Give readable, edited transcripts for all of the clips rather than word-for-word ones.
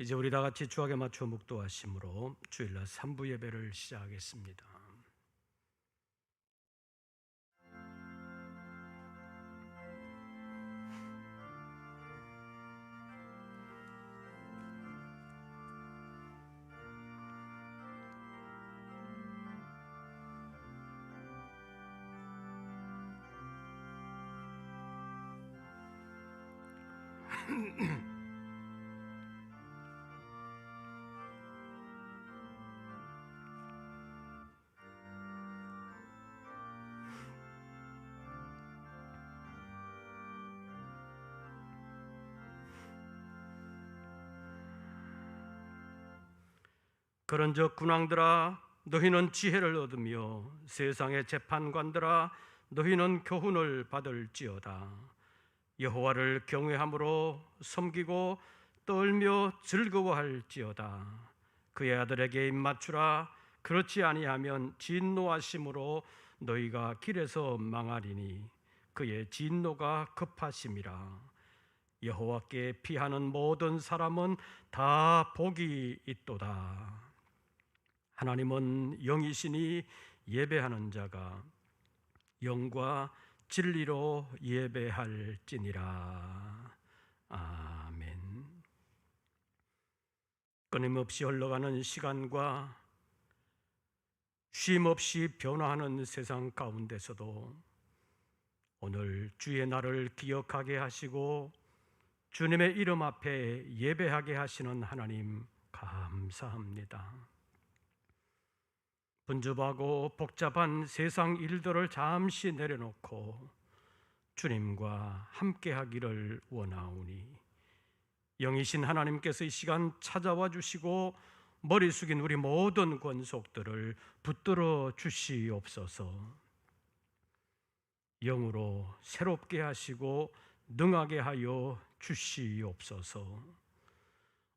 이제 우리 다 같이 주악에 맞춰 묵도하심으로 주일날 3부 예배를 시작하겠습니다. 그런즉 군왕들아 너희는 지혜를 얻으며 세상의 재판관들아 너희는 교훈을 받을지어다. 여호와를 경외함으로 섬기고 떨며 즐거워할지어다. 그의 아들에게 입맞추라. 그렇지 아니하면 진노하심으로 너희가 길에서 망하리니 그의 진노가 급하심이라. 여호와께 피하는 모든 사람은 다 복이 있도다. 하나님은 영이시니 예배하는 자가 영과 진리로 예배할지니라. 아멘. 끊임없이 흘러가는 시간과 쉼없이 변화하는 세상 가운데서도 오늘 주의 날을 기억하게 하시고 주님의 이름 앞에 예배하게 하시는 하나님 감사합니다. 분주하고 복잡한 세상 일들을 잠시 내려놓고 주님과 함께하기를 원하오니 영이신 하나님께서 이 시간 찾아와 주시고 머리 숙인 우리 모든 권속들을 붙들어 주시옵소서. 영으로 새롭게 하시고 능하게 하여 주시옵소서.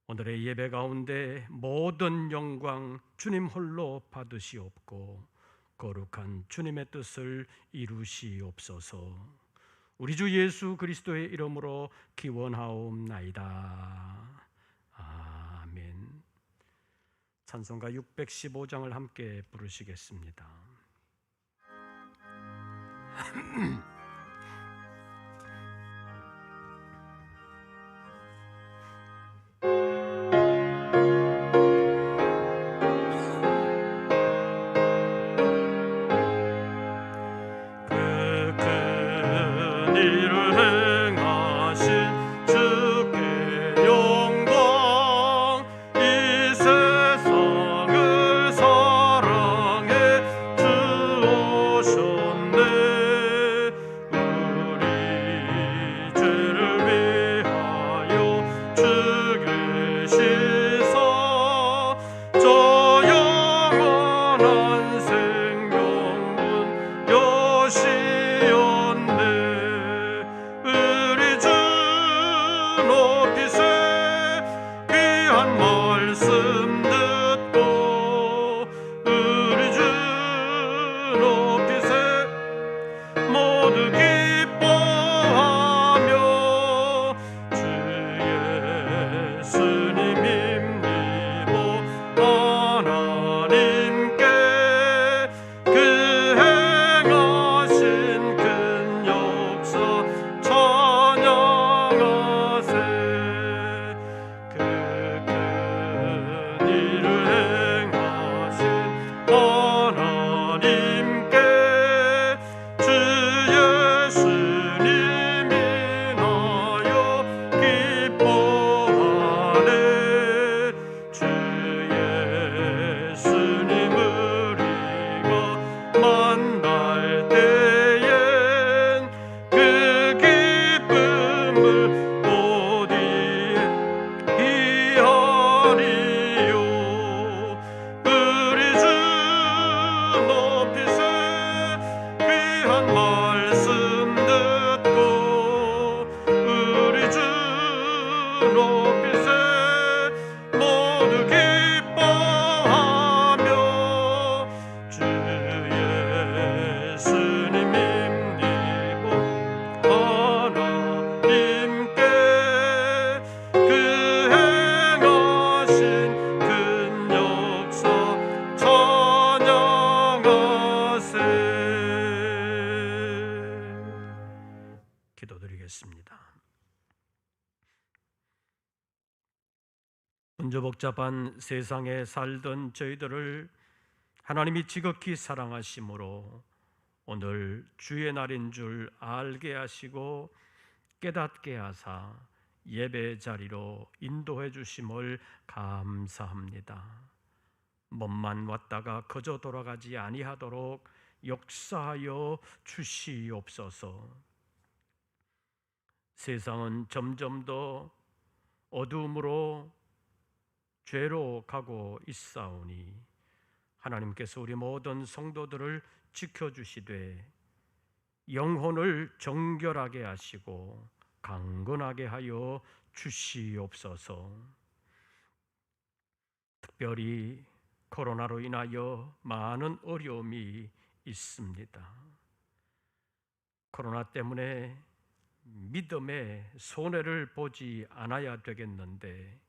오늘의 예배 가운데 모든 영광 주님 홀로 받으시옵고 거룩한 주님의 뜻을 이루시옵소서. 우리 주 예수 그리스도의 이름으로 기원하옵나이다. 아멘. 찬송가 615장을 함께 부르시겠습니다. 하신 큰 역사 찬양하세. 기도드리겠습니다. 문제복잡한 세상에 살던 저희들을 하나님이 지극히 사랑하심으로 오늘 주의 날인 줄 알게 하시고 깨닫게 하사 예배 자리로 인도해 주심을 감사합니다. 몸만 왔다가 그저 돌아가지 아니하도록 역사하여 주시옵소서. 세상은 점점 더 어두움으로 죄로 가고 있사오니 하나님께서 우리 모든 성도들을 지켜주시되 영혼을 정결하게 하시고 강건하게 하여 주시옵소서. 특별히 코로나로 인하여 많은 어려움이 있습니다. 코로나 때문에 믿음의 손해를 보지 않아야 되겠는데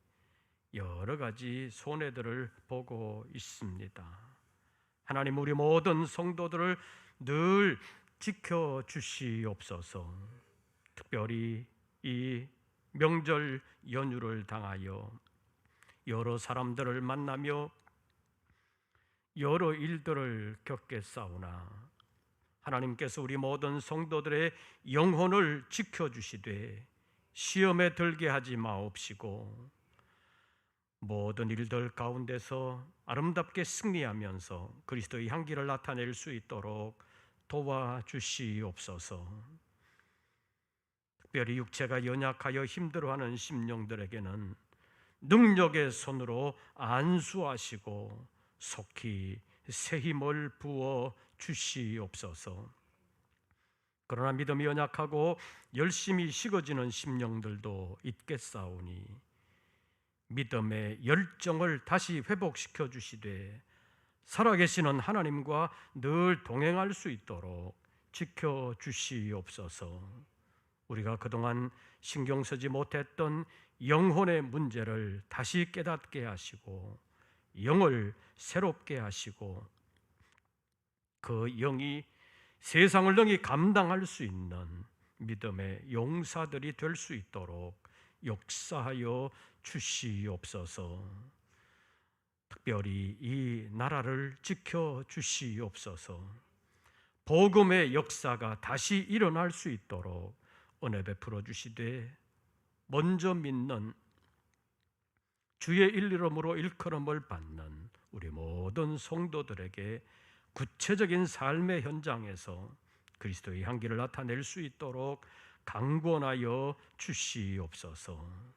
여러 가지 손해들을 보고 있습니다. 하나님, 우리 모든 성도들을 늘 지켜주시옵소서. 특별히 이 명절 연휴를 당하여 여러 사람들을 만나며 여러 일들을 겪겠사오나 하나님께서 우리 모든 성도들의 영혼을 지켜주시되 시험에 들게 하지 마옵시고 모든 일들 가운데서 아름답게 승리하면서 그리스도의 향기를 나타낼 수 있도록 도와주시옵소서. 특별히 육체가 연약하여 힘들어하는 심령들에게는 능력의 손으로 안수하시고 속히 새 힘을 부어 주시옵소서. 그러나 믿음이 연약하고 열심히 식어지는 심령들도 있겠사오니 믿음의 열정을 다시 회복시켜 주시되 살아계시는 하나님과 늘 동행할 수 있도록 지켜 주시옵소서. 우리가 그동안 신경 쓰지 못했던 영혼의 문제를 다시 깨닫게 하시고 영을 새롭게 하시고 그 영이 세상을 능히 감당할 수 있는 믿음의 용사들이 될 수 있도록 역사하여 주시옵소서. 특별히 이 나라를 지켜 주시옵소서. 복음의 역사가 다시 일어날 수 있도록 은혜 베풀어 주시되 먼저 믿는 주의 이름으로 일컬음을 받는 우리 모든 성도들에게 구체적인 삶의 현장에서 그리스도의 향기를 나타낼 수 있도록 강권하여 주시옵소서.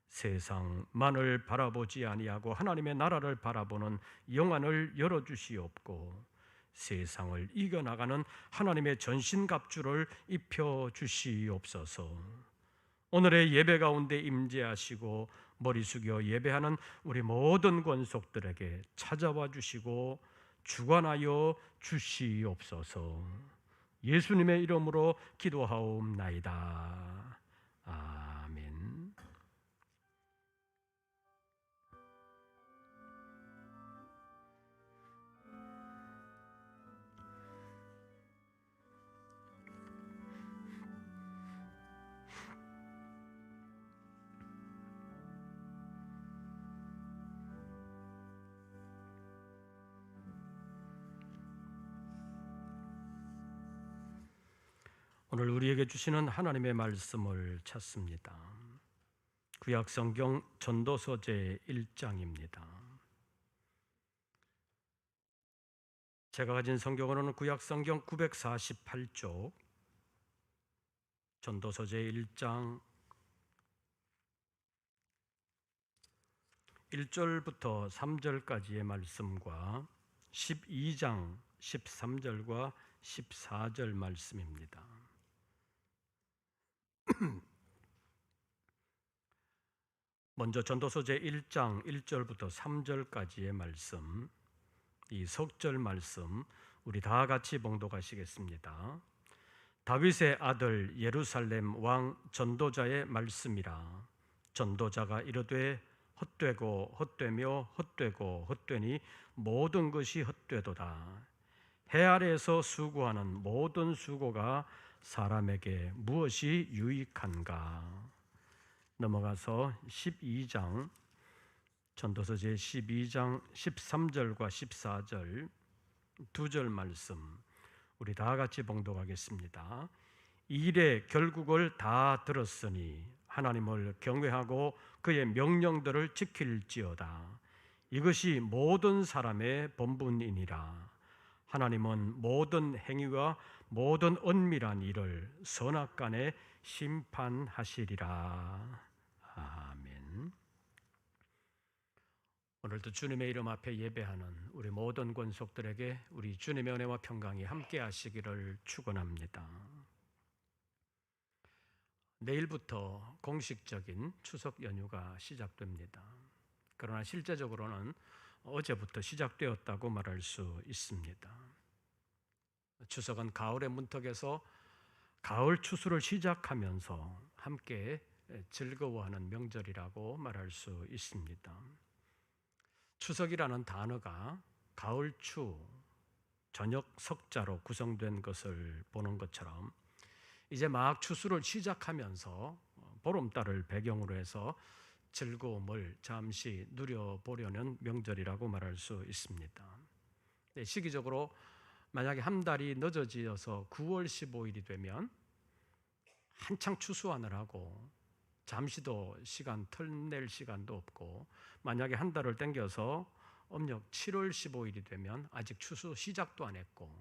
세상만을 바라보지 아니하고 하나님의 나라를 바라보는 영안을 열어주시옵고 세상을 이겨나가는 하나님의 전신갑주를 입혀주시옵소서. 오늘의 예배 가운데 임재하시고 머리 숙여 예배하는 우리 모든 권속들에게 찾아와 주시고 주관하여 주시옵소서. 예수님의 이름으로 기도하옵나이다. 아멘. 오늘 우리에게 주시는 하나님의 말씀을 찾습니다. 구약성경 전도서 제1장입니다. 제가 가진 성경으로는 구약성경 948쪽, 전도서 제1장 1절부터 3절까지의 말씀과 12장 13절과 14절 말씀입니다. 먼저 전도서 제1장 1절부터 3절까지의 말씀, 이 석절 말씀 우리 다 같이 봉독하시겠습니다. 다윗의 아들 예루살렘 왕 전도자의 말씀이라. 전도자가 이르되 헛되고 헛되며 헛되고 헛되니 모든 것이 헛되도다. 해 아래에서 수고하는 모든 수고가 사람에게 무엇이 유익한가? 넘어가서 12장 전도서 제12장 13절과 14절 두 절 말씀 우리 다 같이 봉독하겠습니다. 일의 결국을 다 들었으니 하나님을 경외하고 그의 명령들을 지킬지어다. 이것이 모든 사람의 본분이니라. 하나님은 모든 행위와 모든 은밀한 일을 선악간에 심판하시리라. 아멘. 오늘도 주님의 이름 앞에 예배하는 우리 모든 권속들에게 우리 주님의 은혜와 평강이 함께 하시기를 축원합니다. 내일부터 공식적인 추석 연휴가 시작됩니다. 그러나 실제적으로는 어제부터 시작되었다고 말할 수 있습니다. 추석은 가을의 문턱에서 가을 추수를 시작하면서 함께 즐거워하는 명절이라고 말할 수 있습니다. 추석이라는 단어가 가을추, 저녁 석자로 구성된 것을 보는 것처럼 이제 막 추수를 시작하면서 보름달을 배경으로 해서 즐거움을 잠시 누려보려는 명절이라고 말할 수 있습니다. 시기적으로 만약에 한 달이 늦어지어서 9월 15일이 되면 한창 추수하느라고 잠시도 시간 털낼 시간도 없고, 만약에 한 달을 땡겨서 음력 7월 15일이 되면 아직 추수 시작도 안 했고,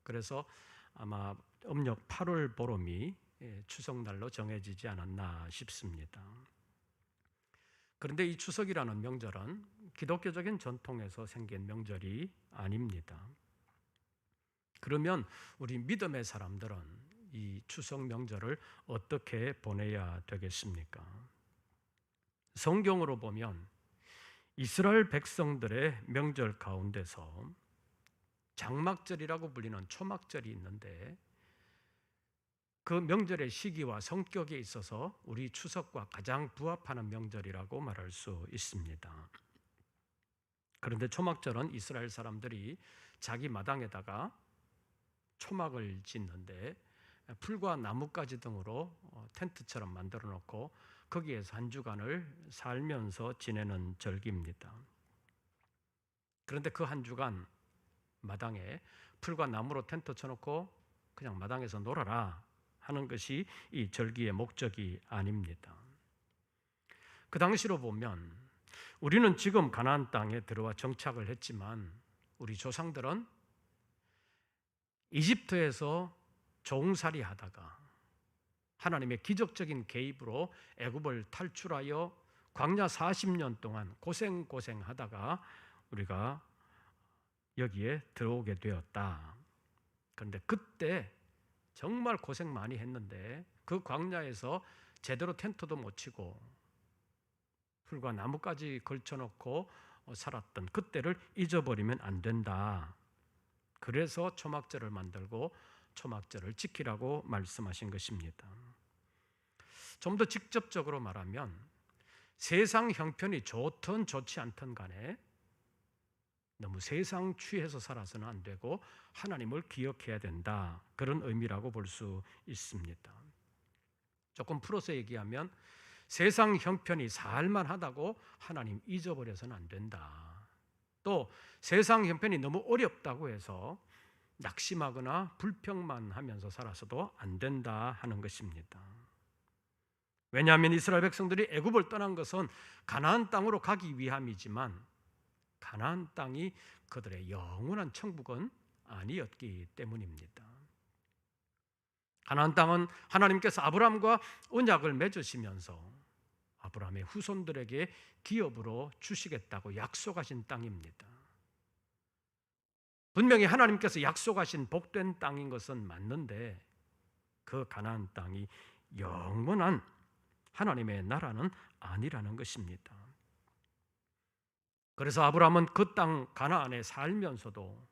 그래서 아마 음력 8월 보름이 추석날로 정해지지 않았나 싶습니다. 그런데 이 추석이라는 명절은 기독교적인 전통에서 생긴 명절이 아닙니다. 그러면 우리 믿음의 사람들은 이 추석 명절을 어떻게 보내야 되겠습니까? 성경으로 보면 이스라엘 백성들의 명절 가운데서 장막절이라고 불리는 초막절이 있는데, 그 명절의 시기와 성격에 있어서 우리 추석과 가장 부합하는 명절이라고 말할 수 있습니다. 그런데 초막절은 이스라엘 사람들이 자기 마당에다가 초막을 짓는데 풀과 나뭇가지 등으로 텐트처럼 만들어 놓고 거기에서 한 주간을 살면서 지내는 절기입니다. 그런데 그 한 주간 마당에 풀과 나무로 텐트 쳐놓고 그냥 마당에서 놀아라 하는 것이 이 절기의 목적이 아닙니다. 그 당시로 보면 우리는 지금 가나안 땅에 들어와 정착을 했지만 우리 조상들은 이집트에서 종살이 하다가 하나님의 기적적인 개입으로 애굽을 탈출하여 광야 40년 동안 고생하다가 우리가 여기에 들어오게 되었다. 그런데 그때 정말 고생 많이 했는데 그 광야에서 제대로 텐트도 못 치고 풀과 나무까지 걸쳐놓고 살았던 그때를 잊어버리면 안 된다. 그래서 초막절을 만들고 초막절을 지키라고 말씀하신 것입니다. 좀 더 직접적으로 말하면 세상 형편이 좋든 좋지 않든 간에 너무 세상 취해서 살아서는 안 되고 하나님을 기억해야 된다, 그런 의미라고 볼 수 있습니다. 조금 풀어서 얘기하면 세상 형편이 살만하다고 하나님 잊어버려서는 안 된다. 또 세상 형편이 너무 어렵다고 해서 낙심하거나 불평만 하면서 살아서도 안 된다 하는 것입니다. 왜냐하면 이스라엘 백성들이 애굽을 떠난 것은 가나안 땅으로 가기 위함이지만 가나안 땅이 그들의 영원한 천국은 아니었기 때문입니다. 가나안 땅은 하나님께서 아브라함과 언약을 맺으시면서 아브라함의 후손들에게 기업으로 주시겠다고 약속하신 땅입니다. 분명히 하나님께서 약속하신 복된 땅인 것은 맞는데 그 가나안 땅이 영원한 하나님의 나라는 아니라는 것입니다. 그래서 아브라함은 그 땅 가나안에 살면서도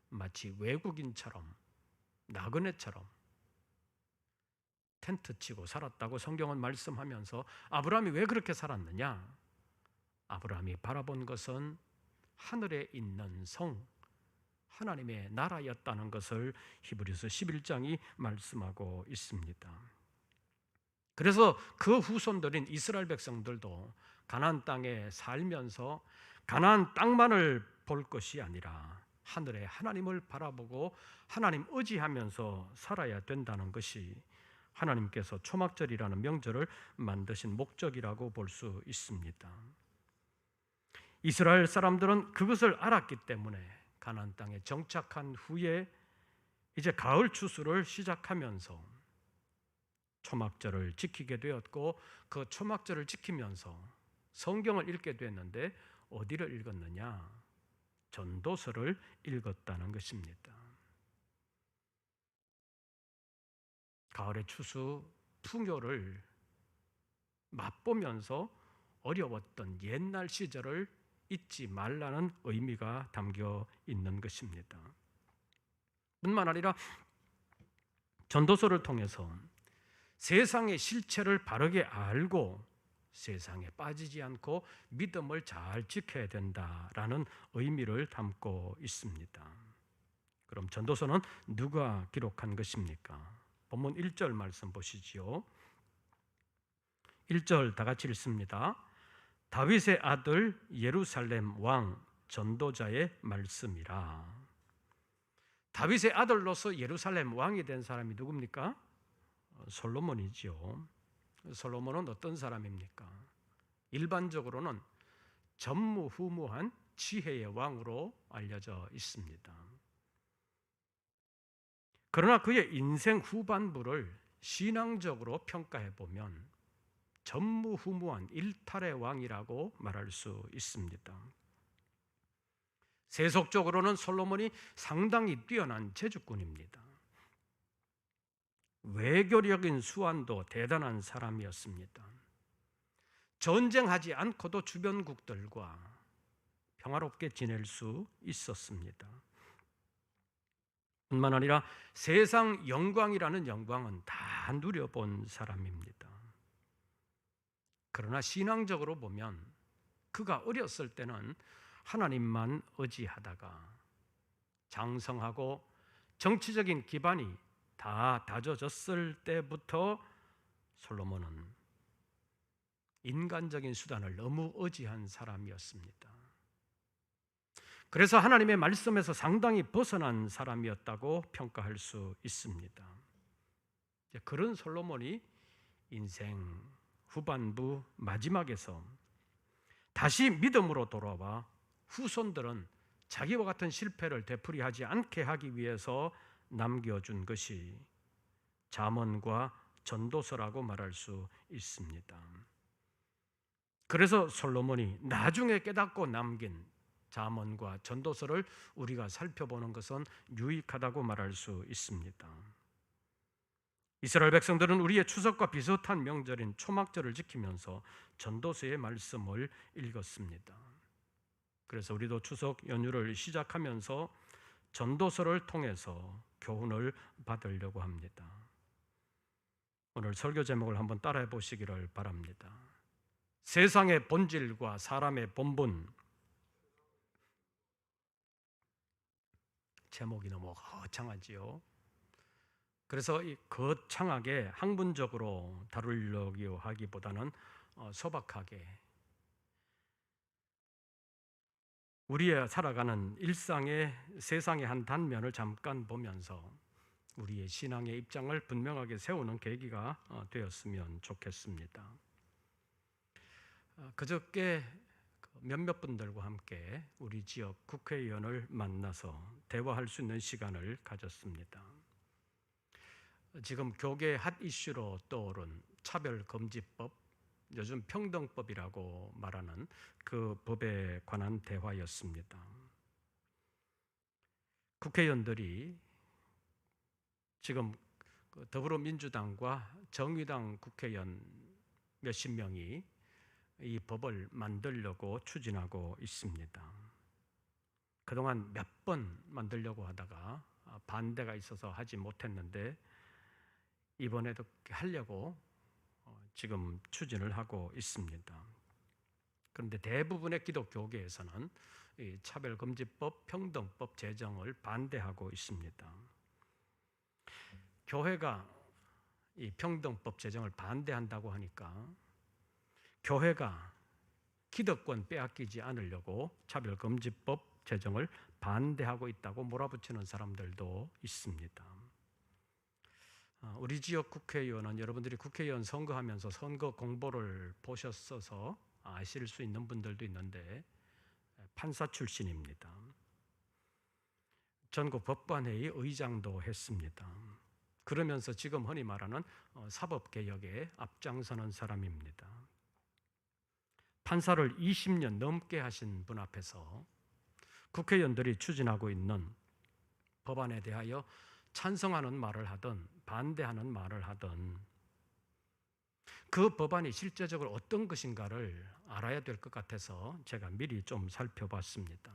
마치 외국인처럼 나그네처럼 텐트 치고 살았다고 성경은 말씀하면서 아브라함이 왜 그렇게 살았느냐? 아브라함이 바라본 것은 하늘에 있는 성, 하나님의 나라였다는 것을 히브리서 11장이 말씀하고 있습니다. 그래서 그 후손들인 이스라엘 백성들도 가나안 땅에 살면서 가나안 땅만을 볼 것이 아니라 하늘에 하나님을 바라보고 하나님 의지하면서 살아야 된다는 것이 하나님께서 초막절이라는 명절을 만드신 목적이라고 볼 수 있습니다. 이스라엘 사람들은 그것을 알았기 때문에 가나안 땅에 정착한 후에 이제 가을 추수를 시작하면서 초막절을 지키게 되었고, 그 초막절을 지키면서 성경을 읽게 됐는데 어디를 읽었느냐? 전도서를 읽었다는 것입니다. 가을의 추수 풍요를 맛보면서 어려웠던 옛날 시절을 잊지 말라는 의미가 담겨 있는 것입니다. 뿐만 아니라 전도서를 통해서 세상의 실체를 바르게 알고 세상에 빠지지 않고 믿음을 잘 지켜야 된다라는 의미를 담고 있습니다. 그럼 전도서는 누가 기록한 것입니까? 본문 1절 말씀 보시지요. 1절 다 같이 읽습니다. 다윗의 아들 예루살렘 왕 전도자의 말씀이라. 다윗의 아들로서 예루살렘 왕이 된 사람이 누굽니까? 솔로몬이지요. 솔로몬은 어떤 사람입니까? 일반적으로는 전무후무한 지혜의 왕으로 알려져 있습니다. 그러나 그의 인생 후반부를 신앙적으로 평가해 보면 전무후무한 일탈의 왕이라고 말할 수 있습니다. 세속적으로는 솔로몬이 상당히 뛰어난 제주꾼입니다. 외교적인 수완도 대단한 사람이었습니다. 전쟁하지 않고도 주변국들과 평화롭게 지낼 수 있었습니다. 뿐만 아니라 세상 영광이라는 영광은 다 누려본 사람입니다. 그러나 신앙적으로 보면 그가 어렸을 때는 하나님만 의지하다가 장성하고 정치적인 기반이 다 다져졌을 때부터 솔로몬은 인간적인 수단을 너무 의지한 사람이었습니다. 그래서 하나님의 말씀에서 상당히 벗어난 사람이었다고 평가할 수 있습니다. 그런 솔로몬이 인생 후반부 마지막에서 다시 믿음으로 돌아와 후손들은 자기와 같은 실패를 되풀이하지 않게 하기 위해서 남겨준 것이 잠언과 전도서라고 말할 수 있습니다. 그래서 솔로몬이 나중에 깨닫고 남긴 잠언과 전도서를 우리가 살펴보는 것은 유익하다고 말할 수 있습니다. 이스라엘 백성들은 우리의 추석과 비슷한 명절인 초막절을 지키면서 전도서의 말씀을 읽었습니다. 그래서 우리도 추석 연휴를 시작하면서 전도서를 통해서 교훈을 받으려고 합니다. 오늘 설교 제목을 한번 따라해 보시기를 바랍니다. 세상의 본질과 사람의 본분. 제목이 너무 거창하지요. 그래서 이 거창하게 학문적으로 다루려고 하기보다는 소박하게 우리의 살아가는 일상의 세상의 한 단면을 잠깐 보면서 우리의 신앙의 입장을 분명하게 세우는 계기가 되었으면 좋겠습니다. 그저께 몇몇 분들과 함께 우리 지역 국회의원을 만나서 대화할 수 있는 시간을 가졌습니다. 지금 교계 핫 이슈로 떠오른 차별금지법, 요즘 평등법이라고 말하는 그 법에 관한 대화였습니다. 국회의원들이 지금 더불어민주당과 정의당 국회의원 몇십 명이 이 법을 만들려고 추진하고 있습니다. 그동안 몇 번 만들려고 하다가 반대가 있어서 하지 못했는데 이번에도 하려고 지금 추진을 하고 있습니다. 그런데 대부분의 기독교계에서는 이 차별금지법, 평등법 제정을 반대하고 있습니다. 교회가 이 평등법 제정을 반대한다고 하니까 교회가 기득권 빼앗기지 않으려고 차별금지법 제정을 반대하고 있다고 몰아붙이는 사람들도 있습니다. 우리 지역 국회의원은 여러분들이 국회의원 선거하면서 선거 공보를 보셨어서 아실 수 있는 분들도 있는데 판사 출신입니다. 전국 법관회의 의장도 했습니다. 그러면서 지금 흔히 말하는 사법개혁에 앞장서는 사람입니다. 판사를 20년 넘게 하신 분 앞에서 국회의원들이 추진하고 있는 법안에 대하여 찬성하는 말을 하든 반대하는 말을 하든 그 법안이 실제적으로 어떤 것인가를 알아야 될 것 같아서 제가 미리 좀 살펴봤습니다.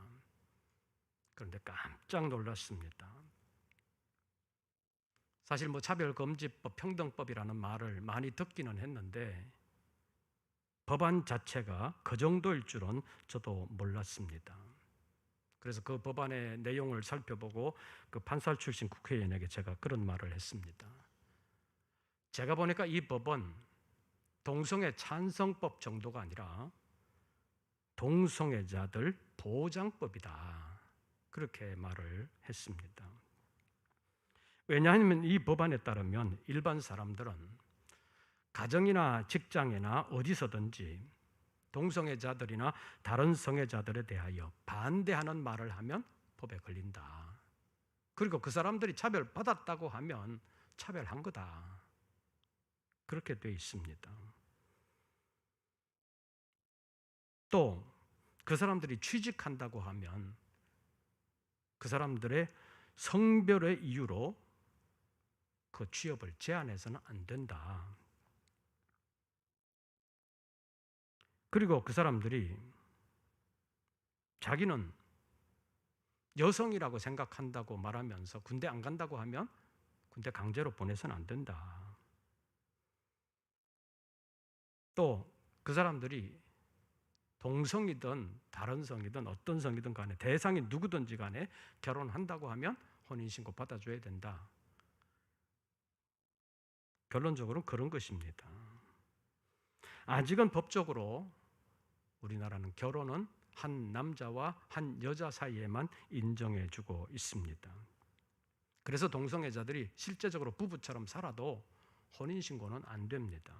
그런데 깜짝 놀랐습니다. 사실 차별금지법, 평등법이라는 말을 많이 듣기는 했는데 법안 자체가 그 정도일 줄은 저도 몰랐습니다. 그래서 그 법안의 내용을 살펴보고 그 판사 출신 국회의원에게 제가 그런 말을 했습니다. 제가 보니까 이 법은 동성애 찬성법 정도가 아니라 동성애자들 보장법이다. 그렇게 말을 했습니다. 왜냐하면 이 법안에 따르면 일반 사람들은 가정이나 직장이나 어디서든지 동성애자들이나 다른 성애자들에 대하여 반대하는 말을 하면 법에 걸린다. 그리고 그 사람들이 차별받았다고 하면 차별한 거다. 그렇게 되어 있습니다. 또 그 사람들이 취직한다고 하면 그 사람들의 성별의 이유로 그 취업을 제한해서는 안 된다. 그리고 그 사람들이 자기는 여성이라고 생각한다고 말하면서 군대 안 간다고 하면 군대 강제로 보내서는 안 된다. 또 그 사람들이 동성이든 다른 성이든 어떤 성이든 간에 대상이 누구든지 간에 결혼한다고 하면 혼인신고 받아줘야 된다. 결론적으로 그런 것입니다. 아직은 법적으로 우리나라는 결혼은 한 남자와 한 여자 사이에만 인정해주고 있습니다. 그래서 동성애자들이 실제적으로 부부처럼 살아도 혼인신고는 안 됩니다.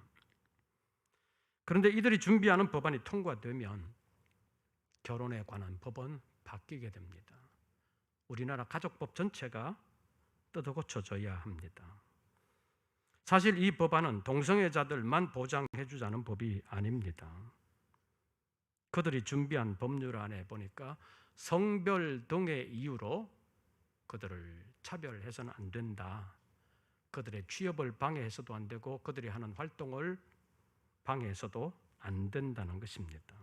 그런데 이들이 준비하는 법안이 통과되면 결혼에 관한 법은 바뀌게 됩니다. 우리나라 가족법 전체가 뜯어 고쳐져야 합니다. 사실 이 법안은 동성애자들만 보장해 주자는 법이 아닙니다. 그들이 준비한 법률안에 보니까 성별 등의 이유로 그들을 차별해서는 안 된다. 그들의 취업을 방해해서도 안 되고 그들이 하는 활동을 방해해서도 안 된다는 것입니다.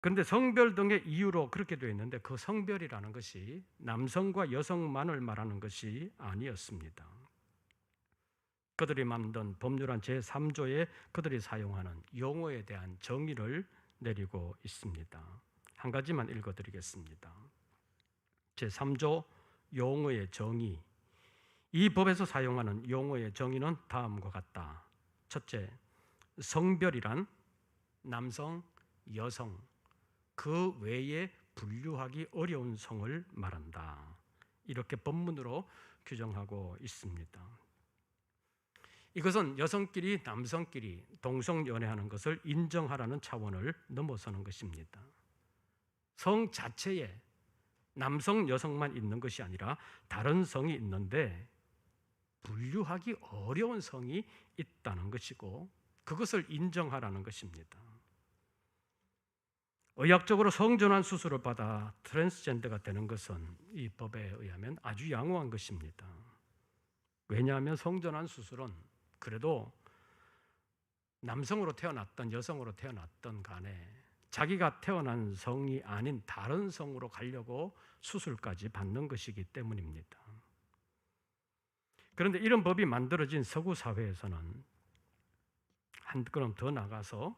그런데 성별 등의 이유로 그렇게 되어 있는데 그 성별이라는 것이 남성과 여성만을 말하는 것이 아니었습니다. 그들이 만든 법률안 제3조에 그들이 사용하는 용어에 대한 정의를 내리고 있습니다. 한 가지만 읽어드리겠습니다. 제3조 용어의 정의. 이 법에서 사용하는 용어의 정의는 다음과 같다. 첫째, 성별이란 남성, 여성, 그 외에 분류하기 어려운 성을 말한다. 이렇게 법문으로 규정하고 있습니다. 이것은 여성끼리 남성끼리 동성연애하는 것을 인정하라는 차원을 넘어서는 것입니다. 성 자체에 남성, 여성만 있는 것이 아니라 다른 성이 있는데 분류하기 어려운 성이 있다는 것이고 그것을 인정하라는 것입니다. 의학적으로 성전환 수술을 받아 트랜스젠더가 되는 것은 이 법에 의하면 아주 양호한 것입니다. 왜냐하면 성전환 수술은 그래도 남성으로 태어났던 여성으로 태어났던 간에 자기가 태어난 성이 아닌 다른 성으로 가려고 수술까지 받는 것이기 때문입니다. 그런데 이런 법이 만들어진 서구 사회에서는 한 걸음 더 나가서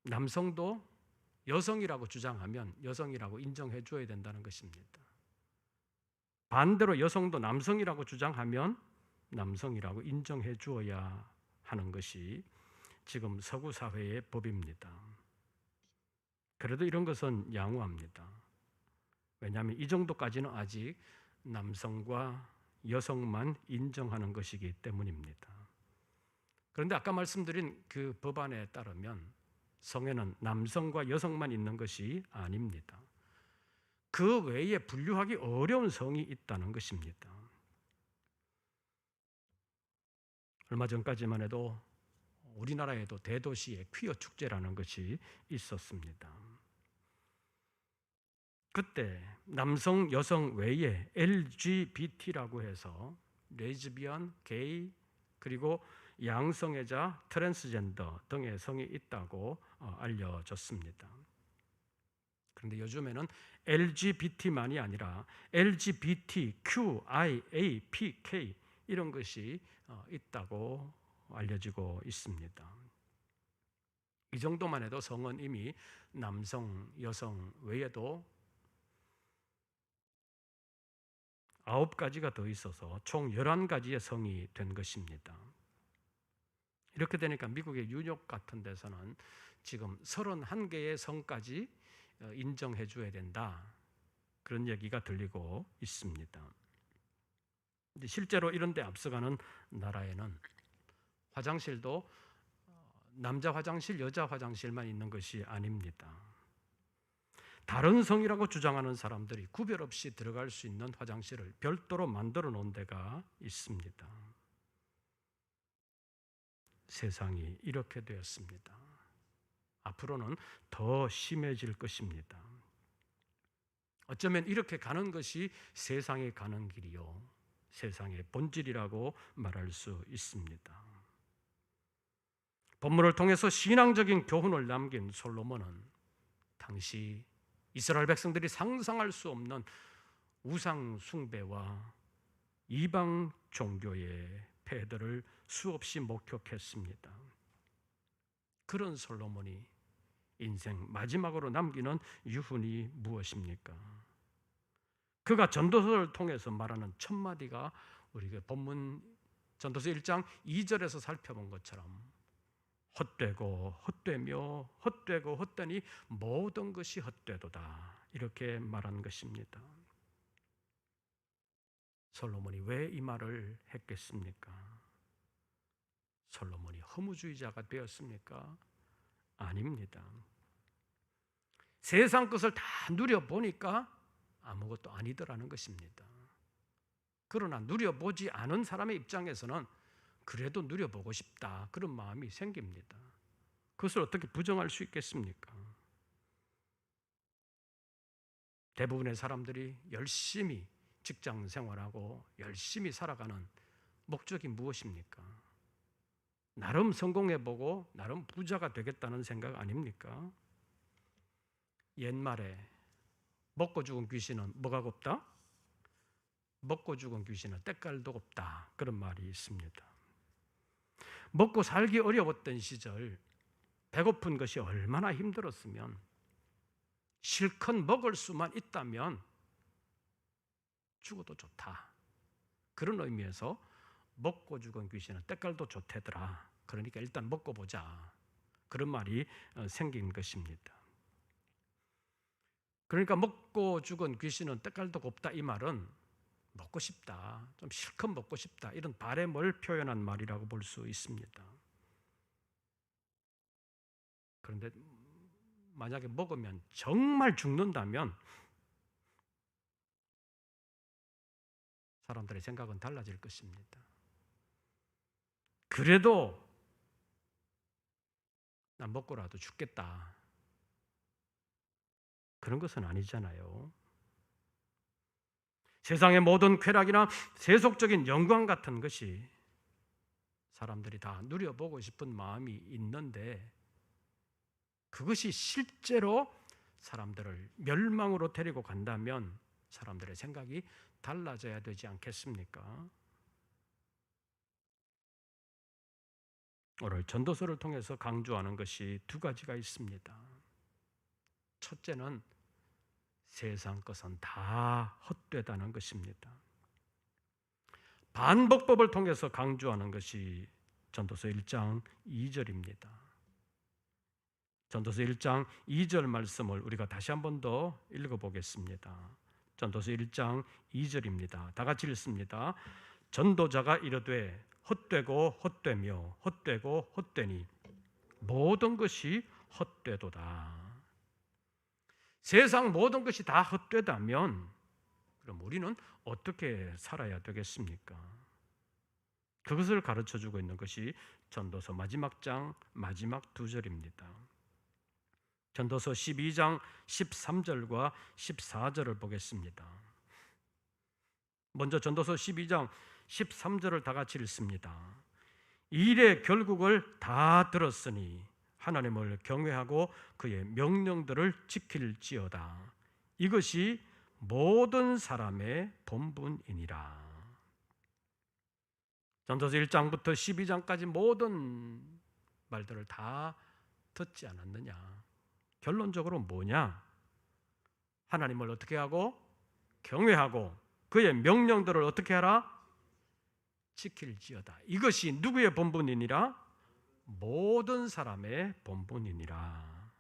남성도 여성이라고 주장하면 여성이라고 인정해 줘야 된다는 것입니다. 반대로 여성도 남성이라고 주장하면 남성이라고 인정해 주어야 하는 것이 지금 서구 사회의 법입니다. 그래도 이런 것은 양호합니다. 왜냐하면 이 정도까지는 아직 남성과 여성만 인정하는 것이기 때문입니다. 그런데 아까 말씀드린 그 법안에 따르면 성에는 남성과 여성만 있는 것이 아닙니다. 그 외에 분류하기 어려운 성이 있다는 것입니다. 얼마 전까지만 해도 우리나라에도 대도시의 퀴어 축제라는 것이 있었습니다. 그때 남성, 여성 외에 LGBT라고 해서 레즈비언, 게이, 그리고 양성애자, 트랜스젠더 등의 성이 있다고 알려졌습니다. 그런데 요즘에는 LGBT만이 아니라 LGBTQIAPK 이런 것이 있다고 알려지고 있습니다. 이 정도만 해도 성은 이미 남성, 여성 외에도 9가지가 더 있어서 총 11가지의 성이 된 것입니다. 이렇게 되니까 미국의 뉴욕 같은 데서는 지금 31개의 성까지 인정해 줘야 된다. 그런 얘기가 들리고 있습니다. 근데 실제로 이런 데 앞서가는 나라에는 화장실도 남자 화장실, 여자 화장실만 있는 것이 아닙니다. 다른 성이라고 주장하는 사람들이 구별 없이 들어갈 수 있는 화장실을 별도로 만들어 놓은 데가 있습니다. 세상이 이렇게 되었습니다. 앞으로는 더 심해질 것입니다. 어쩌면 이렇게 가는 것이 세상에 가는 길이요, 세상의 본질이라고 말할 수 있습니다. 본문을 통해서 신앙적인 교훈을 남긴 솔로몬은 당시 이스라엘 백성들이 상상할 수 없는 우상 숭배와 이방 종교의 폐해들을 수없이 목격했습니다. 그런 솔로몬이 인생 마지막으로 남기는 유훈이 무엇입니까? 그가 전도서를 통해서 말하는 첫 마디가 우리가 본문 전도서 1장 2절에서 살펴본 것처럼 헛되고 헛되며 헛되고 헛되니 모든 것이 헛되도다, 이렇게 말한 것입니다. 솔로몬이 왜 이 말을 했겠습니까? 솔로몬이 허무주의자가 되었습니까? 아닙니다. 세상 것을 다 누려보니까 아무것도 아니더라는 것입니다. 그러나 누려보지 않은 사람의 입장에서는 그래도 누려보고 싶다, 그런 마음이 생깁니다. 그것을 어떻게 부정할 수 있겠습니까? 대부분의 사람들이 열심히 직장 생활하고 열심히 살아가는 목적이 무엇입니까? 나름 성공해보고 나름 부자가 되겠다는 생각 아닙니까? 옛말에 먹고 죽은 귀신은 뭐가 곱다? 먹고 죽은 귀신은 때깔도 곱다, 그런 말이 있습니다. 먹고 살기 어려웠던 시절 배고픈 것이 얼마나 힘들었으면 실컷 먹을 수만 있다면 죽어도 좋다, 그런 의미에서 먹고 죽은 귀신은 때깔도 좋대더라, 그러니까 일단 먹고 보자, 그런 말이 생긴 것입니다. 그러니까 먹고 죽은 귀신은 때깔도 곱다, 이 말은 먹고 싶다, 좀 실컷 먹고 싶다, 이런 바램을 표현한 말이라고 볼 수 있습니다. 그런데 만약에 먹으면 정말 죽는다면 사람들의 생각은 달라질 것입니다. 그래도 난 먹고라도 죽겠다, 그런 것은 아니잖아요. 세상의 모든 쾌락이나 세속적인 영광 같은 것이 사람들이 다 누려보고 싶은 마음이 있는데 그것이 실제로 사람들을 멸망으로 데리고 간다면 사람들의 생각이 달라져야 되지 않겠습니까? 오늘 전도서를 통해서 강조하는 것이 두 가지가 있습니다. 첫째는 세상 것은 다 헛되다는 것입니다. 반복법을 통해서 강조하는 것이 전도서 1장 2절입니다. 전도서 1장 2절 말씀을 우리가 다시 한 번 더 읽어보겠습니다. 전도서 1장 2절입니다. 다 같이 읽습니다. 전도자가 이르되 헛되고 헛되며 헛되고 헛되니 모든 것이 헛되도다. 세상 모든 것이 다 헛되다면 그럼 우리는 어떻게 살아야 되겠습니까? 그것을 가르쳐주고 있는 것이 전도서 마지막 장 마지막 두 절입니다. 전도서 12장 13절과 14절을 보겠습니다. 먼저 전도서 12장 13절을 다 같이 읽습니다. 일의 결국을 다 들었으니 하나님을 경외하고 그의 명령들을 지킬지어다. 이것이 모든 사람의 본분이니라. 전도서 1장부터 12장까지 모든 말들을 다 듣지 않았느냐? 결론적으로 뭐냐? 하나님을 어떻게 하고 경외하고 그의 명령들을 어떻게 하라? 지킬지어다. 이것이 누구의 본분이니라? 모든 사람의 본분이니라.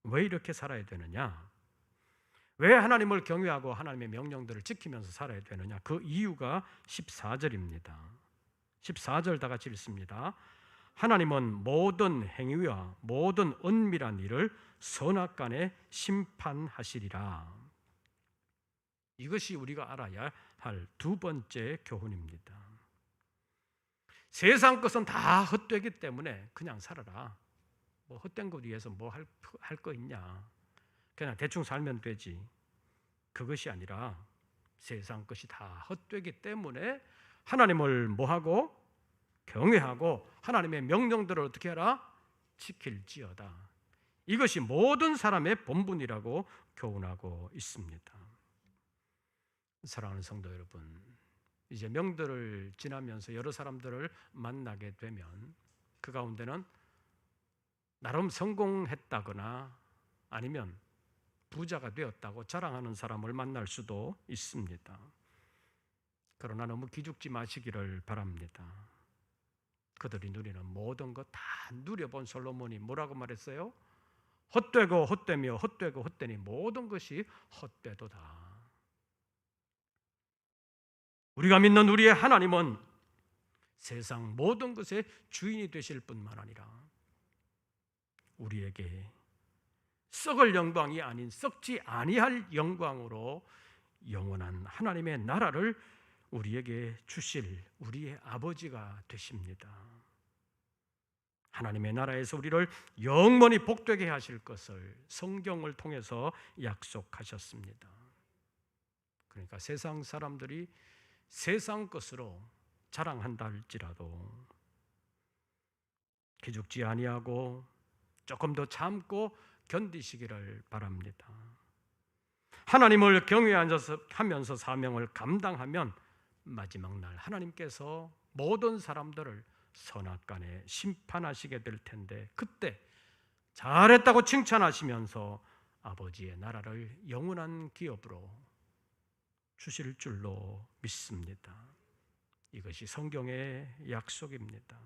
왜 이렇게 살아야 되느냐? 왜 하나님을 경외하고 하나님의 명령들을 지키면서 살아야 되느냐? 그 이유가 14절입니다. 14절 다 같이 읽습니다. 하나님은 모든 행위와 모든 은밀한 일을 선악간에 심판하시리라. 이것이 우리가 알아야 할 두 번째 교훈입니다. 세상 것은 다 헛되기 때문에 그냥 살아라. 뭐 헛된 것 위해서 뭐 할 거 있냐? 그냥 대충 살면 되지. 그것이 아니라 세상 것이 다 헛되기 때문에 하나님을 뭐하고? 경외하고 하나님의 명령들을 어떻게 하라? 지킬지어다. 이것이 모든 사람의 본분이라고 교훈하고 있습니다. 사랑하는 성도 여러분, 이제 명절을 지나면서 여러 사람들을 만나게 되면 그 가운데는 나름 성공했다거나 아니면 부자가 되었다고 자랑하는 사람을 만날 수도 있습니다. 그러나 너무 기죽지 마시기를 바랍니다. 그들이 누리는 모든 것 다 누려본 솔로몬이 뭐라고 말했어요? 헛되고 헛되며 헛되고 헛되니 모든 것이 헛되도다. 우리가 믿는 우리의 하나님은 세상 모든 것의 주인이 되실 뿐만 아니라 우리에게 썩을 영광이 아닌 썩지 아니할 영광으로 영원한 하나님의 나라를 우리에게 주실 우리의 아버지가 되십니다. 하나님의 나라에서 우리를 영원히 복되게 하실 것을 성경을 통해서 약속하셨습니다. 그러니까 세상 사람들이 세상 것으로 자랑한다 할지라도 기죽지 아니하고 조금 더 참고 견디시기를 바랍니다. 하나님을 경외하면서 사명을 감당하면 마지막 날 하나님께서 모든 사람들을 선악간에 심판하시게 될 텐데 그때 잘했다고 칭찬하시면서 아버지의 나라를 영원한 기업으로 주실 줄로 믿습니다. 이것이 성경의 약속입니다.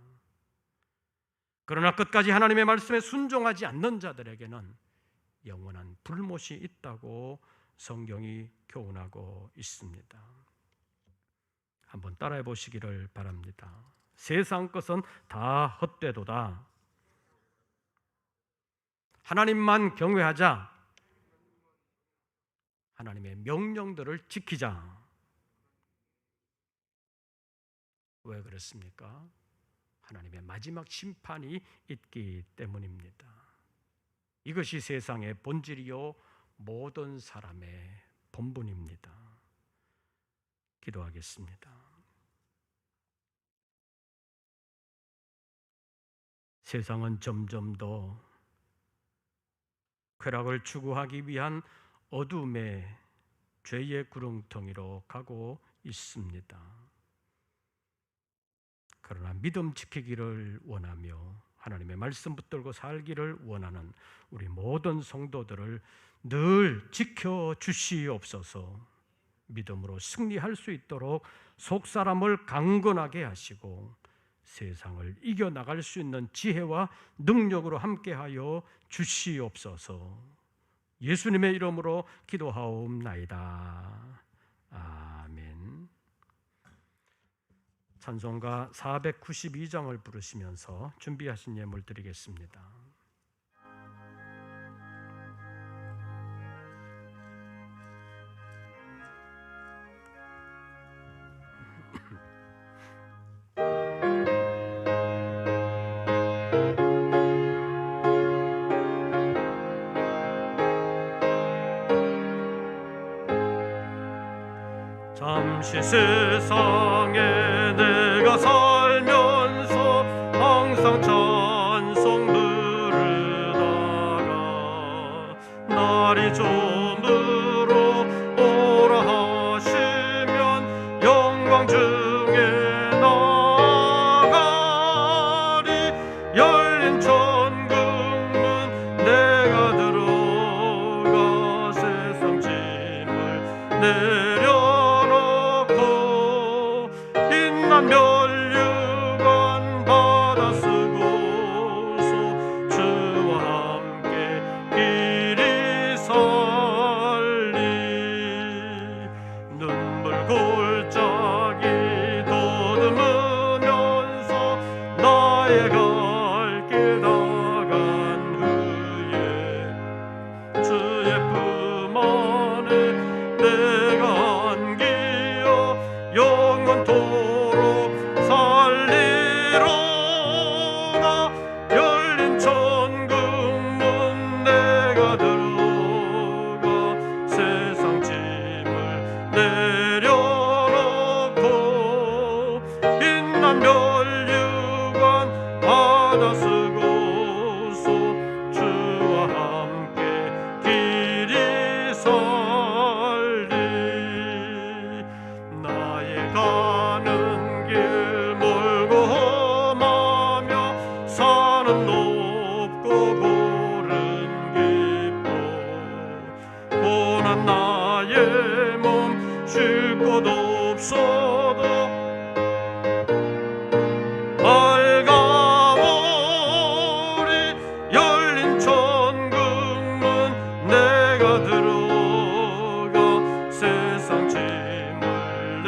그러나 끝까지 하나님의 말씀에 순종하지 않는 자들에게는 영원한 불못이 있다고 성경이 교훈하고 있습니다. 한번 따라해 보시기를 바랍니다. 세상 것은 다 헛되도다. 하나님만 경외하자. 하나님의 명령들을 지키자. 왜 그렇습니까? 하나님의 마지막 심판이 있기 때문입니다. 이것이 세상의 본질이요 모든 사람의 본분입니다. 기도하겠습니다. 세상은 점점 더 쾌락을 추구하기 위한 어둠의 죄의 구렁텅이로 가고 있습니다. 그러나 믿음 지키기를 원하며 하나님의 말씀 붙들고 살기를 원하는 우리 모든 성도들을 늘 지켜주시옵소서. 믿음으로 승리할 수 있도록 속사람을 강건하게 하시고 세상을 이겨나갈 수 있는 지혜와 능력으로 함께하여 주시옵소서. 예수님의 이름으로 기도하옵나이다. 아멘. 찬송가 492장을 부르시면서 준비하신 예물 드리겠습니다. 잠시 세상에 내가 살면서 항상 찬송 부르다가 날이 저물어 오라 하시면 영광 중에 나가리. 열린 천국문 내가 들어가 세상 짐을 내려놓고 빛난 면류관 받아 쓰고서 주와 함께 길이 살리. 눈물 골짜기 더듬으면서 나의 갈 길 다간 후에 주의 품 안에 내가 안기어 영원토록 살리로다. 열린 천국문 내가 들어가 세상 짐을 내려놓고 빛난 면류관 받아 쓰고서 주와 함께 길이 살리. 나의 가는 길 멀고 험하며 산은 높고 고른 깊고 고난 나의 몸 쉴 곳 없어도 밝아오리. 열린 천국문 내가 들어가 세상 짐을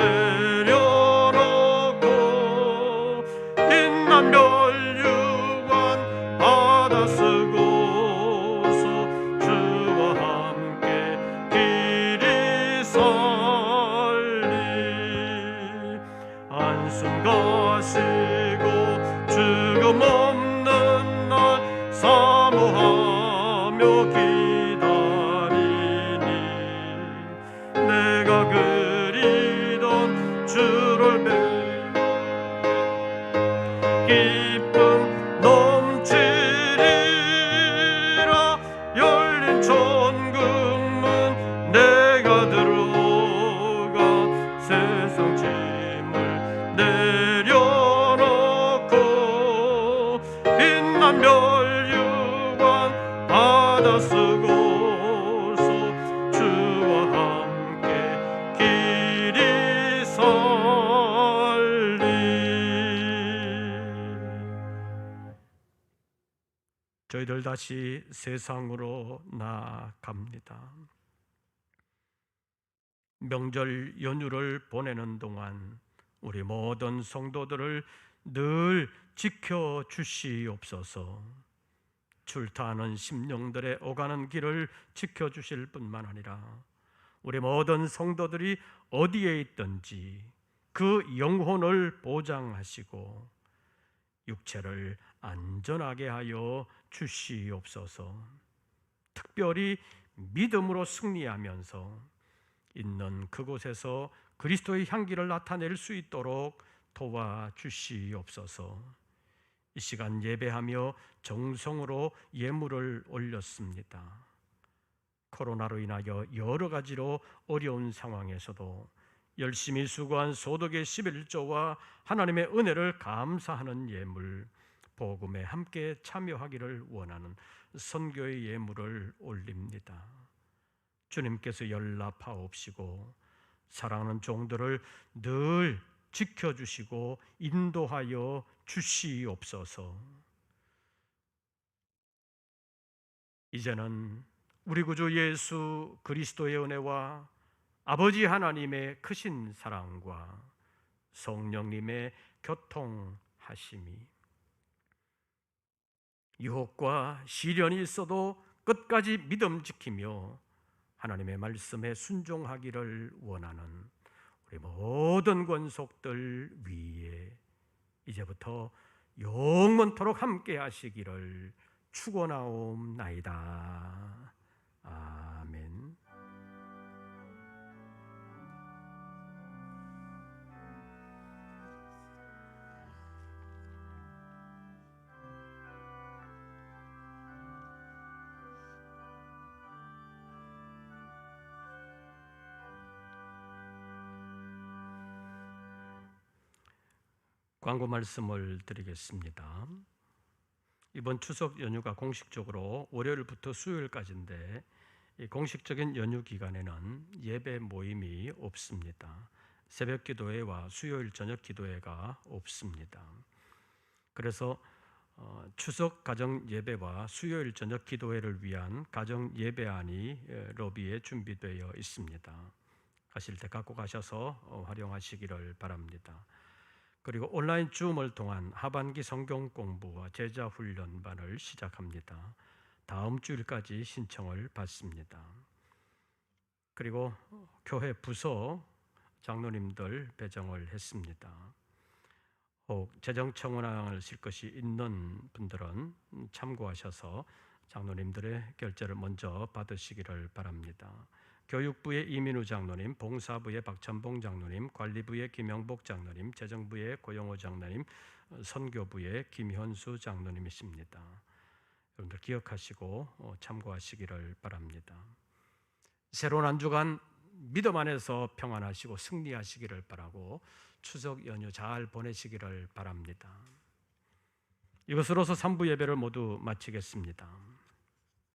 내려놓고 빛난 면류관 받아 쓰고서 주와 함께 길이 살리. 안순 가시고 죽음 없는 날 사모하며 기다리니 내가 그리던 주를 기쁨 넘치리라. 열린 천국문 내가 들어가 세상 짐을 내려놓고 빛난 면류관 받아 쓰고서 주와 함께 길이 살리. 저희들 다시 세상으로 나아갑니다. 명절 연휴를 보내는 동안 우리 모든 성도들을 늘 지켜주시옵소서. 출타하는 심령들의 오가는 길을 지켜주실 뿐만 아니라 우리 모든 성도들이 어디에 있든지 그 영혼을 보장하시고 육체를 안전하게 하여 주시옵소서. 특별히 믿음으로 승리하면서 있는 그곳에서 그리스도의 향기를 나타낼 수 있도록 도와주시옵소서. 이 시간 예배하며 정성으로 예물을 올렸습니다. 코로나로 인하여 여러 가지로 어려운 상황에서도 열심히 수고한 소득의 11조와 하나님의 은혜를 감사하는 예물, 복음에 함께 참여하기를 원하는 선교의 예물을 올립니다. 주님께서 연락하옵시고 사랑하는 종들을 늘 지켜주시고 인도하여 주시옵소서. 이제는 우리 구주 예수 그리스도의 은혜와 아버지 하나님의 크신 사랑과 성령님의 교통하심이, 유혹과 시련이 있어도 끝까지 믿음 지키며 하나님의 말씀에 순종하기를 원하는 우리 모든 권속들 위에 이제부터 영원토록 함께 하시기를 축원하옵나이다. 아멘. 광고 말씀을 드리겠습니다. 이번 추석 연휴가 공식적으로 월요일부터 수요일까지인데 이 공식적인 연휴 기간에는 예배 모임이 없습니다. 새벽 기도회와 수요일 저녁 기도회가 없습니다. 그래서 추석 가정 예배와 수요일 저녁 기도회를 위한 가정 예배안이 로비에 준비되어 있습니다. 가실 때 갖고 가셔서 활용하시기를 바랍니다. 그리고 온라인 줌을 통한 하반기 성경 공부와 제자 훈련반을 시작합니다. 다음 주일까지 신청을 받습니다. 그리고 교회 부서 장로님들 배정을 했습니다. 혹 재정 청원을 쓸 것이 있는 분들은 참고하셔서 장로님들의 결제를 먼저 받으시기를 바랍니다. 교육부의 이민우 장로님, 봉사부의 박찬봉 장로님, 관리부의 김영복 장로님, 재정부의 고영호 장로님, 선교부의 김현수 장로님이십니다. 여러분들 기억하시고 참고하시기를 바랍니다. 새로운 한 주간 믿음 안에서 평안하시고 승리하시기를 바라고 추석 연휴 잘 보내시기를 바랍니다. 이것으로서 3부 예배를 모두 마치겠습니다.